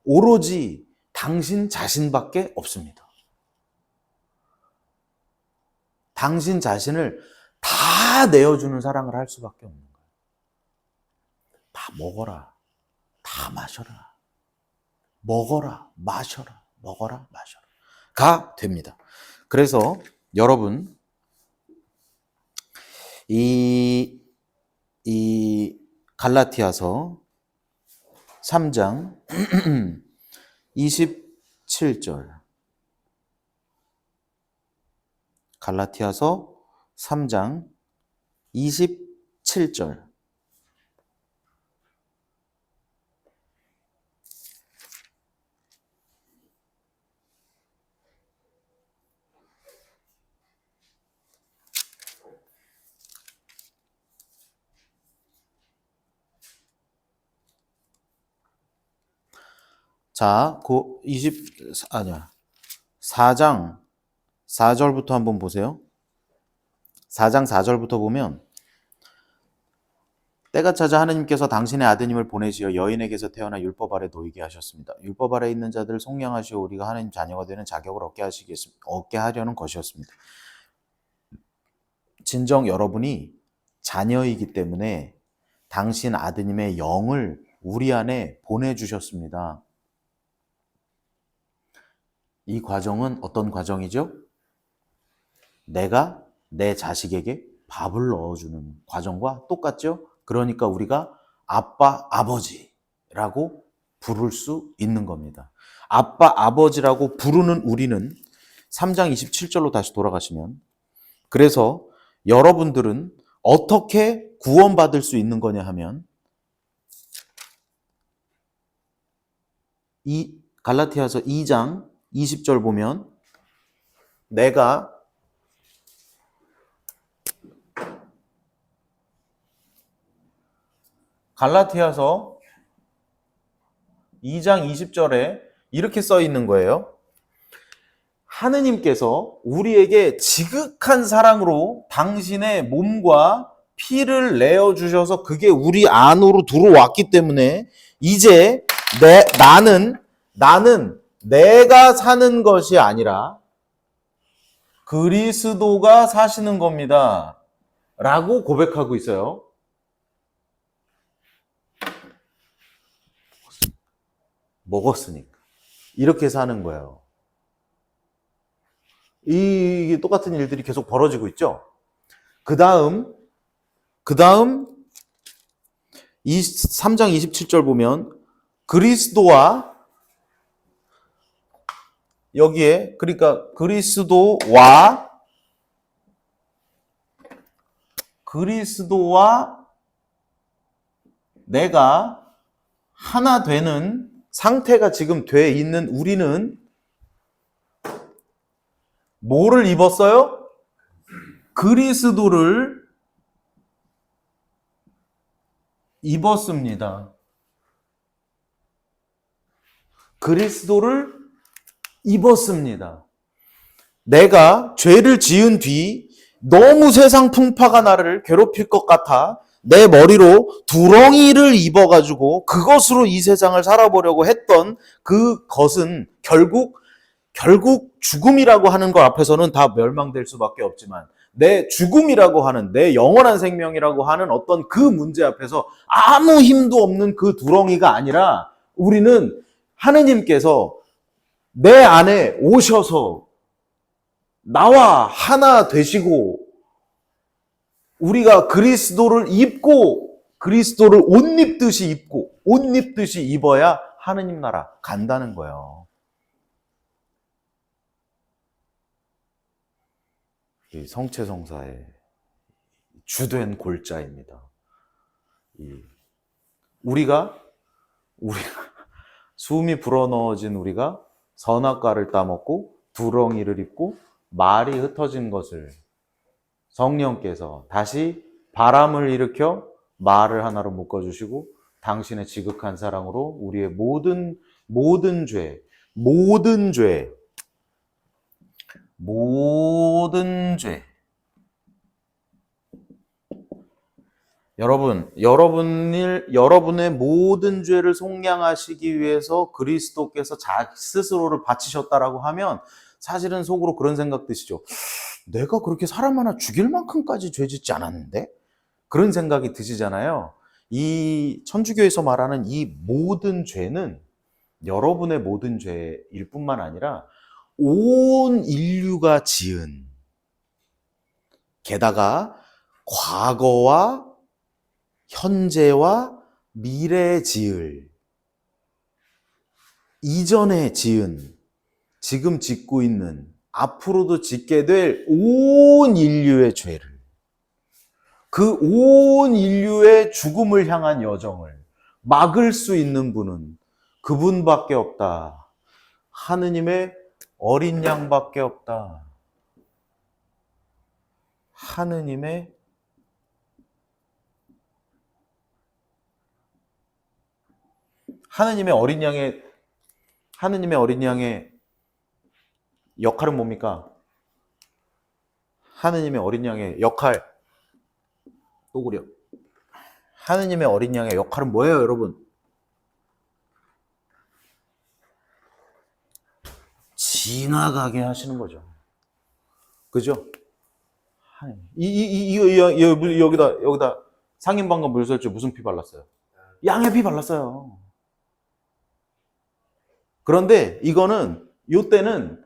오로지 당신 자신밖에 없습니다. 당신 자신을 다 내어주는 사랑을 할 수밖에 없는 거예요. 다 먹어라. 다 마셔라. 먹어라. 마셔라. 먹어라. 마셔라. 가 됩니다. 그래서 여러분, 이 갈라티아서 3장 27절. 갈라티아서 3장 27절. 자, 4장 4절부터 한번 보세요. 4장 4절부터 보면 때가 차자 하느님께서 당신의 아드님을 보내시어 여인에게서 태어나 율법 아래 놓이게 하셨습니다. 율법 아래 있는 자들을 속량하시어 우리가 하느님 자녀가 되는 자격을 얻게 하려는 것이었습니다. 진정 여러분이 자녀이기 때문에 당신 아드님의 영을 우리 안에 보내주셨습니다. 이 과정은 어떤 과정이죠? 내가 내 자식에게 밥을 넣어주는 과정과 똑같죠? 그러니까 우리가 아빠, 아버지라고 부를 수 있는 겁니다. 아빠, 아버지라고 부르는 우리는 3장 27절로 다시 돌아가시면, 그래서 여러분들은 어떻게 구원받을 수 있는 거냐 하면, 이 갈라티아서 2장 20절 보면 내가 갈라티아서 2장 20절에 이렇게 써 있는 거예요. 하느님께서 우리에게 지극한 사랑으로 당신의 몸과 피를 내어주셔서 그게 우리 안으로 들어왔기 때문에 이제 나는 내가 사는 것이 아니라 그리스도가 사시는 겁니다. 라고 고백하고 있어요. 먹었으니까. 이렇게 사는 거예요. 이게 똑같은 일들이 계속 벌어지고 있죠. 그 다음 3장 27절 보면 그리스도와 여기에 그러니까 그리스도와 그리스도와 내가 하나 되는 상태가 지금 돼 있는 우리는 뭐를 입었어요? 그리스도를 입었습니다. 그리스도를 입었습니다. 내가 죄를 지은 뒤 너무 세상 풍파가 나를 괴롭힐 것 같아 내 머리로 두렁이를 입어가지고 그것으로 이 세상을 살아보려고 했던 그것은 결국 죽음이라고 하는 것 앞에서는 다 멸망될 수밖에 없지만 내 죽음이라고 하는 내 영원한 생명이라고 하는 어떤 그 문제 앞에서 아무 힘도 없는 그 두렁이가 아니라 우리는 하느님께서 내 안에 오셔서 나와 하나 되시고 우리가 그리스도를 입고 그리스도를 옷 입듯이 입고 옷 입듯이 입어야 하느님 나라 간다는 거예요. 이 성체성사의 주된 골자입니다. 우리가 숨이 불어넣어진 우리가 선악과를 따먹고 두렁이를 입고 말이 흩어진 것을 성령께서 다시 바람을 일으켜 말을 하나로 묶어주시고 당신의 지극한 사랑으로 우리의 모든 죄 여러분의 모든 죄를 속량하시기 위해서 그리스도께서 스스로를 바치셨다라고 하면 사실은 속으로 그런 생각 드시죠. 내가 그렇게 사람 하나 죽일 만큼까지 죄 짓지 않았는데? 그런 생각이 드시잖아요. 이 천주교에서 말하는 이 모든 죄는 여러분의 모든 죄일 뿐만 아니라 온 인류가 지은, 게다가 과거와 현재와 미래에 지을, 이전에 지은, 지금 짓고 있는, 앞으로도 짓게 될 온 인류의 죄를, 그 온 인류의 죽음을 향한 여정을 막을 수 있는 분은 그분밖에 없다. 하느님의 어린 양밖에 없다. 하느님의 어린 양의 역할은 뭡니까? 하느님의 어린 양의 역할, 또구려. 하느님의 어린 양의 역할은 뭐예요, 여러분? 지나가게 하시는 거죠. 그죠? 여기다 상인방과 물설주 무슨 피 발랐어요? 양의 피 발랐어요. 그런데 이거는 요때는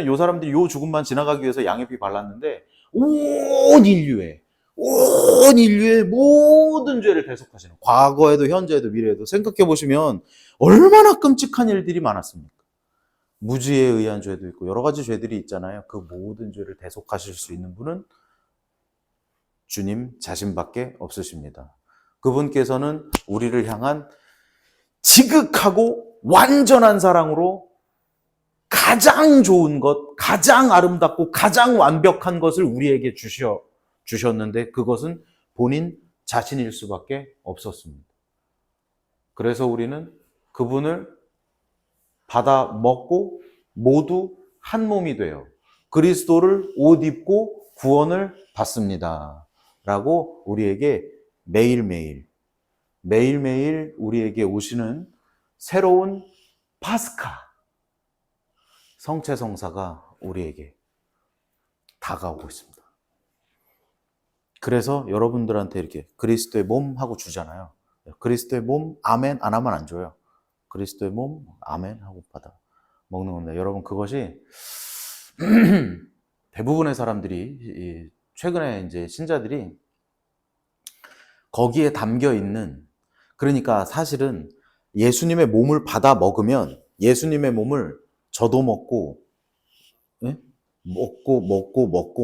요 사람들이 요 죽음만 지나가기 위해서 양의 피 발랐는데 온 인류의 모든 죄를 대속하시는, 과거에도 현재에도 미래에도 생각해 보시면 얼마나 끔찍한 일들이 많았습니까? 무지에 의한 죄도 있고 여러 가지 죄들이 있잖아요. 그 모든 죄를 대속하실 수 있는 분은 주님 자신밖에 없으십니다. 그분께서는 우리를 향한 지극하고 완전한 사랑으로 가장 좋은 것, 가장 아름답고 가장 완벽한 것을 우리에게 주셨는데 그것은 본인 자신일 수밖에 없었습니다. 그래서 우리는 그분을 받아 먹고 모두 한 몸이 되어 그리스도를 옷 입고 구원을 받습니다. 라고 우리에게 매일매일 우리에게 오시는 새로운 파스카, 성체성사가 우리에게 다가오고 있습니다. 그래서 여러분들한테 이렇게 그리스도의 몸 하고 주잖아요. 그리스도의 몸 아멘 안 하면 안 줘요. 그리스도의 몸 아멘 하고 받아 먹는 겁니다. 여러분, 그것이 대부분의 사람들이 최근에 이제 신자들이 거기에 담겨 있는, 그러니까 사실은 예수님의 몸을 받아 먹으면 예수님의 몸을 저도 먹고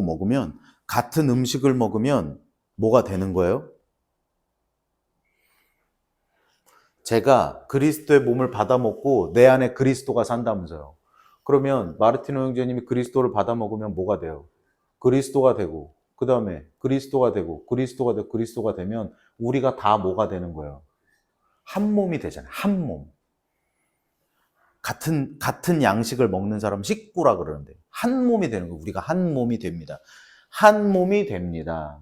먹으면, 같은 음식을 먹으면 뭐가 되는 거예요? 제가 그리스도의 몸을 받아먹고 내 안에 그리스도가 산다면서요. 그러면 마르티노 형제님이 그리스도를 받아먹으면 뭐가 돼요? 그리스도가 되고, 그 다음에 그리스도가 되고, 그리스도가 되고, 그리스도가 되면 우리가 다 뭐가 되는 거예요? 한 몸이 되잖아요. 한 몸. 같은 양식을 먹는 사람 식구라 그러는데, 한 몸이 되는 거예요. 우리가 한 몸이 됩니다. 한 몸이 됩니다.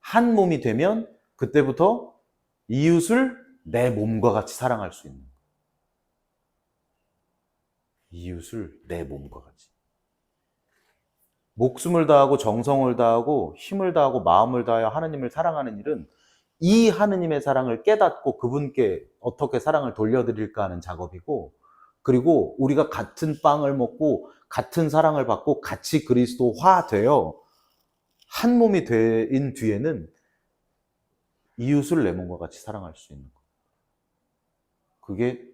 한 몸이 되면 그때부터 이웃을 내 몸과 같이 사랑할 수 있는 거예요. 이웃을 내 몸과 같이. 목숨을 다하고 정성을 다하고 힘을 다하고 마음을 다하여 하느님을 사랑하는 일은 이 하느님의 사랑을 깨닫고 그분께 어떻게 사랑을 돌려드릴까 하는 작업이고, 그리고 우리가 같은 빵을 먹고 같은 사랑을 받고 같이 그리스도화 되어 한 몸이 된 뒤에는 이웃을 내 몸과 같이 사랑할 수 있는 거. 그게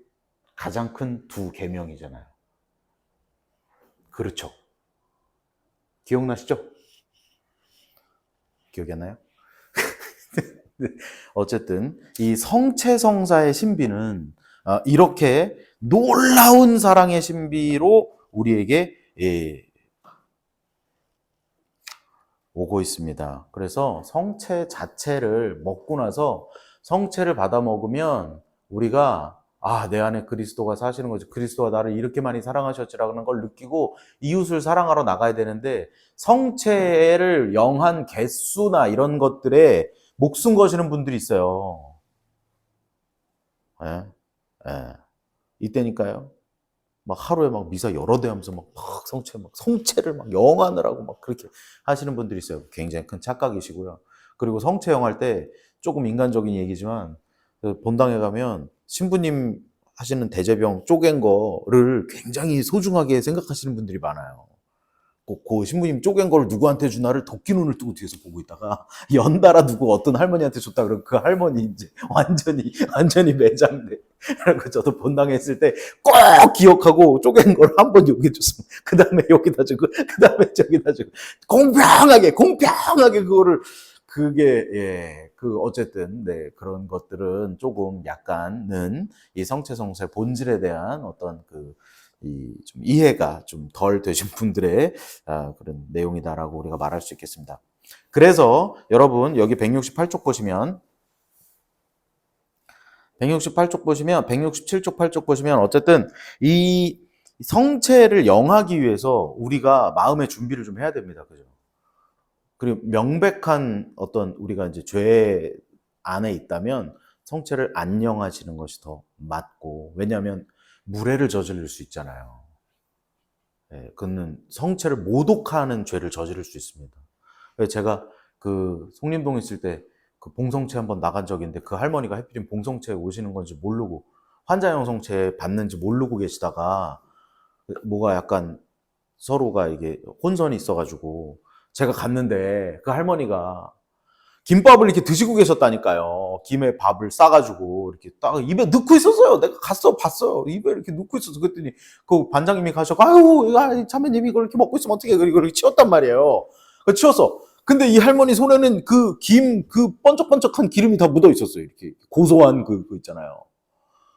가장 큰 두 계명이잖아요. 그렇죠. 기억나시죠? 기억이 안 나요? 어쨌든 이 성체성사의 신비는 이렇게 놀라운 사랑의 신비로 우리에게 오고 있습니다. 그래서 성체 자체를 먹고 나서 성체를 받아 먹으면 우리가 내 안에 그리스도가 사시는 거지. 그리스도가 나를 이렇게 많이 사랑하셨지라는 걸 느끼고 이웃을 사랑하러 나가야 되는데, 성체를 영한 개수나 이런 것들에 목숨 거시는 분들이 있어요. 예? 예. 이때니까요. 막 하루에 막 미사 여러 대 하면서 막 성체를 막 영하느라고 막 그렇게 하시는 분들이 있어요. 굉장히 큰 착각이시고요. 그리고 성체 영할 때 조금 인간적인 얘기지만, 본당에 가면 신부님 하시는 대제병 쪼갠 거를 굉장히 소중하게 생각하시는 분들이 많아요. 그 신부님 쪼갠 걸 누구한테 주나를 도끼 눈을 뜨고 뒤에서 보고 있다가 연달아 누구 어떤 할머니한테 줬다 그러면 그 할머니 이제 완전히 매장돼. 그래서 저도 본당에 있을 때 꼭 기억하고 쪼갠 걸 한 번 여기 줬으면 그 다음에 여기다 주고 그 다음에 저기다 주고 공평하게 그거를 어쨌든 그런 것들은 조금 약간은 이 성체성사의 본질에 대한 어떤 좀 이해가 좀 덜 되신 분들의 그런 내용이다라고 우리가 말할 수 있겠습니다. 그래서 여러분 여기 168쪽 보시면 167쪽 8쪽 보시면 어쨌든 이 성체를 영하기 위해서 우리가 마음의 준비를 좀 해야 됩니다. 그죠? 그리고 명백한 어떤 우리가 이제 죄 안에 있다면 성체를 안 영하시는 것이 더 맞고, 왜냐하면 무례를 저지를 수 있잖아요. 그는 성체를 모독하는 죄를 저지를 수 있습니다. 제가 그 송림동 있을 때 그 봉성체 한번 나간 적이 있는데, 그 할머니가 하필이면 봉성체 오시는 건지 모르고 환자용 성체 받는지 모르고 계시다가 뭐가 약간 서로가 이게 혼선이 있어가지고 제가 갔는데 그 할머니가 김밥을 이렇게 드시고 계셨다니까요. 김에 밥을 싸가지고 이렇게 딱 입에 넣고 있었어요. 내가 봤어요. 입에 이렇게 넣고 있었어. 그랬더니 그 반장님이 가셔서 아유, 자매님이 이걸 이렇게 먹고 있으면 어떻게 해? 이걸 치웠단 말이에요. 치웠어. 근데 이 할머니 손에는 그 번쩍번쩍한 기름이 다 묻어 있었어요. 이렇게 고소한 그 있잖아요.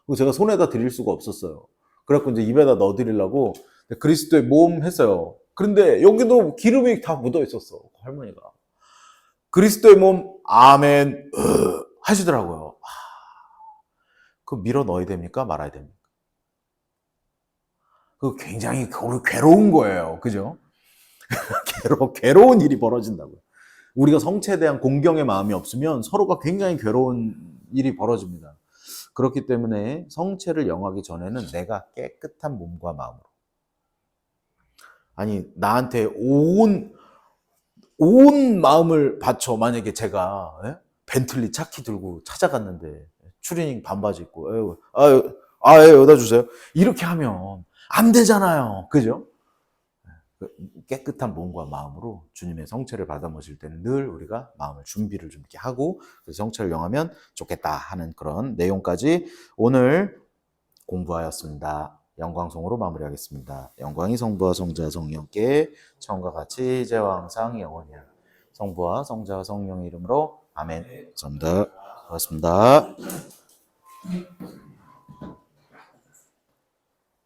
그거 제가 손에다 드릴 수가 없었어요. 그래갖고 이제 입에다 넣어드리려고 그리스도의 몸 했어요. 그런데 여기도 기름이 다 묻어 있었어. 할머니가. 그리스도의 몸, 아멘, 하시더라고요. 그거 밀어 넣어야 됩니까? 말아야 됩니까? 그거 굉장히 괴로운 거예요. 그죠? 괴로운 일이 벌어진다고요. 우리가 성체에 대한 공경의 마음이 없으면 서로가 굉장히 괴로운 일이 벌어집니다. 그렇기 때문에 성체를 영하기 전에는 내가 깨끗한 몸과 마음으로. 아니, 나한테 온 마음을 바쳐. 만약에 제가 벤틀리 차키 들고 찾아갔는데 추리닝 반바지 입고 여기다 주세요. 이렇게 하면 안 되잖아요. 그죠? 깨끗한 몸과 마음으로 주님의 성체를 받아 모실 때는 늘 우리가 마음을 준비를 좀 이렇게 하고 성체를 영하면 좋겠다 하는 그런 내용까지 오늘 공부하였습니다. 영광송으로 마무리하겠습니다. 영광이 성부와 성자 성령께 처음과 같이 이제와 항상 영원히 성부와 성자 성령의 이름으로 아멘. 감사합니다. 고맙습니다.